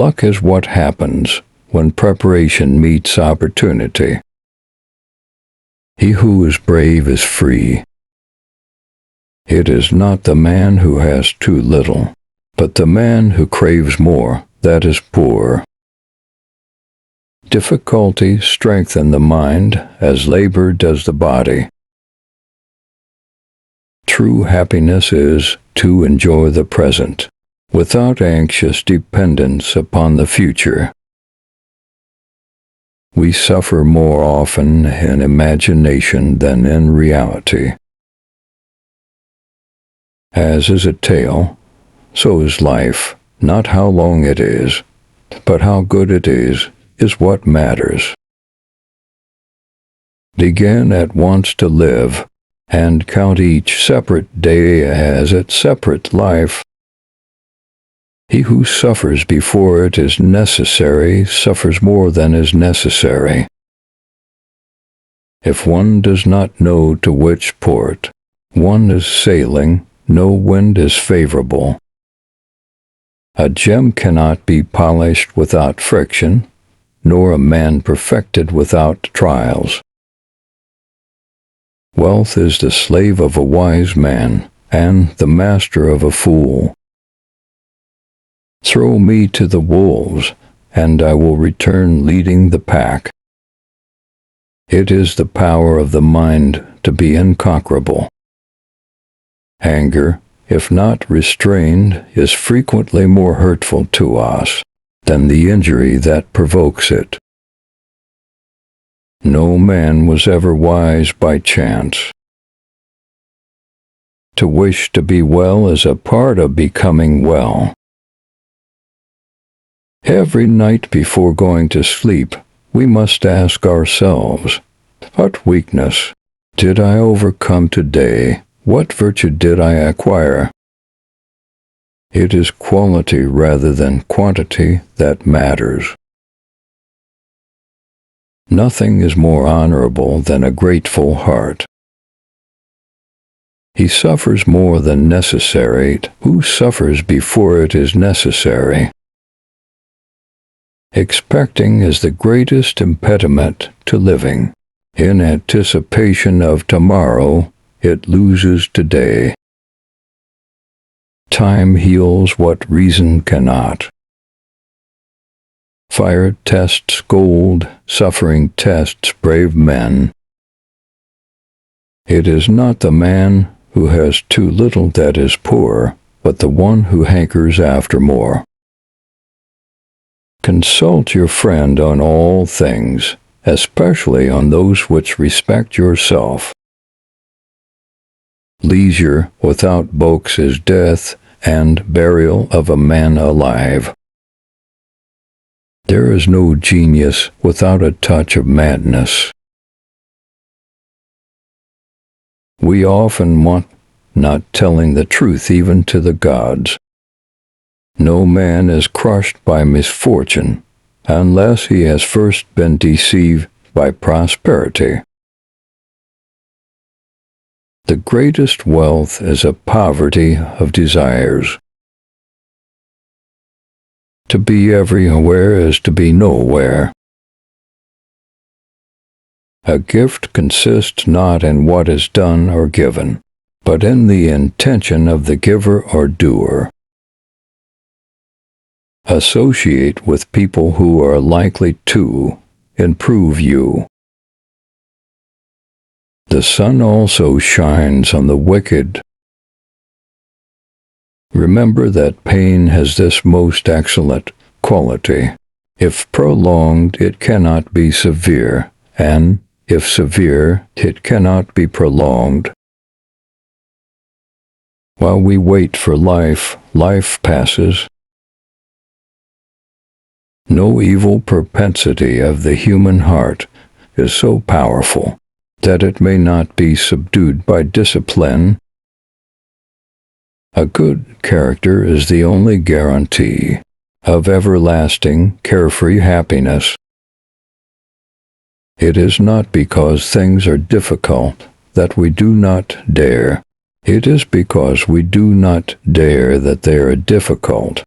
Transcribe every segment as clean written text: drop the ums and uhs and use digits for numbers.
Luck is what happens when preparation meets opportunity. He who is brave is free. It is not the man who has too little, but the man who craves more that is poor. Difficulty strengthens the mind as labor does the body. True happiness is to enjoy the present, without anxious dependence upon the future. We suffer more often in imagination than in reality. As is a tale, so is life. Not how long it is, but how good it is what matters. Begin at once to live, and count each separate day as its separate life. He who suffers before it is necessary suffers more than is necessary. If one does not know to which port one is sailing, no wind is favorable. A gem cannot be polished without friction, nor a man perfected without trials. Wealth is the slave of a wise man, and the master of a fool. Throw me to the wolves, and I will return leading the pack. It is the power of the mind to be unconquerable. Anger, if not restrained, is frequently more hurtful to us than the injury that provokes it. No man was ever wise by chance. To wish to be well is a part of becoming well. Every night before going to sleep, we must ask ourselves, what weakness did I overcome today? What virtue did I acquire? It is quality rather than quantity that matters. Nothing is more honorable than a grateful heart. He suffers more than necessary who suffers before it is necessary. Expecting is the greatest impediment to living. In anticipation of tomorrow, it loses today. Time heals what reason cannot. Fire tests gold, suffering tests brave men. It is not the man who has too little that is poor, but the one who hankers after more. Consult your friend on all things, especially on those which respect yourself. Leisure without books is death and burial of a man alive. There is no genius without a touch of madness. We often want not telling the truth even to the gods. No man is crushed by misfortune unless he has first been deceived by prosperity. The greatest wealth is a poverty of desires. To be everywhere is to be nowhere. A gift consists not in what is done or given, but in the intention of the giver or doer. Associate with people who are likely to improve you. The sun also shines on the wicked. Remember that pain has this most excellent quality. If prolonged, it cannot be severe, and if severe, it cannot be prolonged. While we wait for life, life passes. No evil propensity of the human heart is so powerful that it may not be subdued by discipline. A good character is the only guarantee of everlasting, carefree happiness. It is not because things are difficult that we do not dare. It is because we do not dare that they are difficult.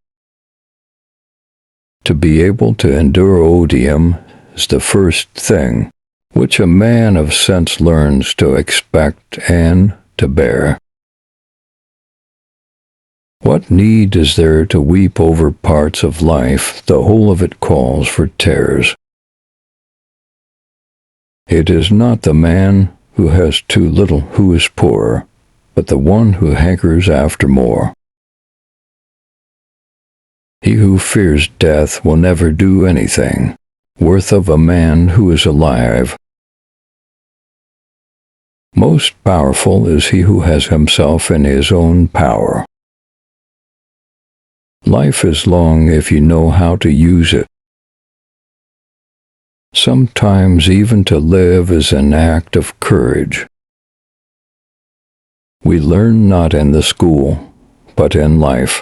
To be able to endure odium is the first thing which a man of sense learns to expect and to bear. What need is there to weep over parts of life? The whole of it calls for tears. It is not the man who has too little who is poor, but the one who hankers after more. He who fears death will never do anything worth of a man who is alive. Most powerful is he who has himself in his own power. Life is long if you know how to use it. Sometimes even to live is an act of courage. We learn not in the school, but in life.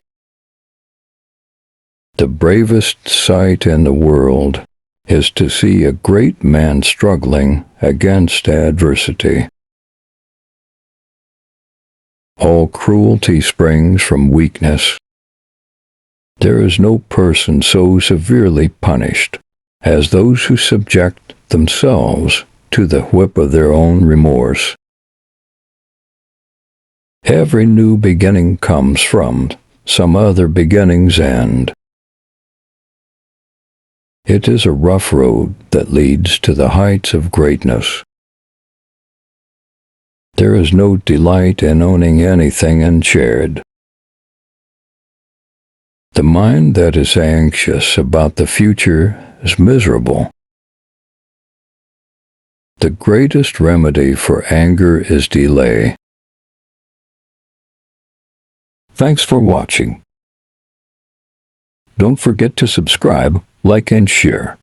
The bravest sight in the world is to see a great man struggling against adversity. All cruelty springs from weakness. There is no person so severely punished as those who subject themselves to the whip of their own remorse. Every new beginning comes from some other beginning's end. It is a rough road that leads to the heights of greatness. There is no delight in owning anything unshared. The mind that is anxious about the future is miserable. The greatest remedy for anger is delay. Thanks for watching. Don't forget to subscribe, like, and share.